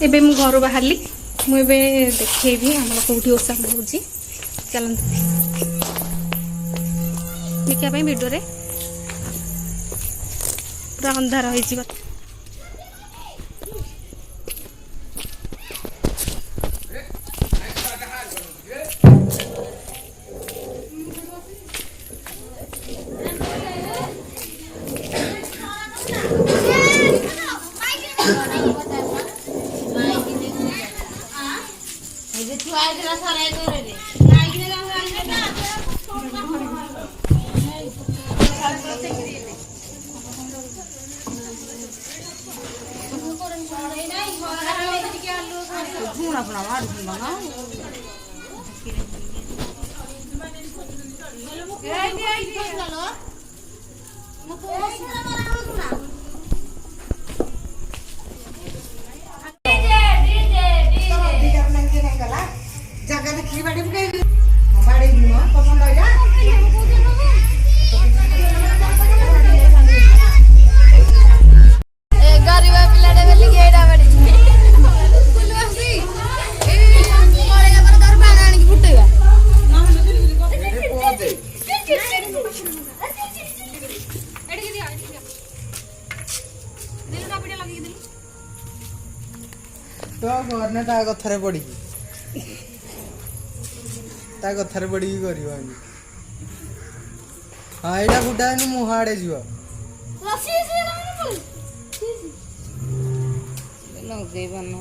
एबे मु घर बाहरली मुझे देखी आम कौटी ओषा हो चलते देखापी भिडियो पूरा अंधार हो तो करने ता कथारे पड़ी ता कथारे पड़ी करियो हां एटा गुडा नि मुहाडे जीव रसी से लगे बनो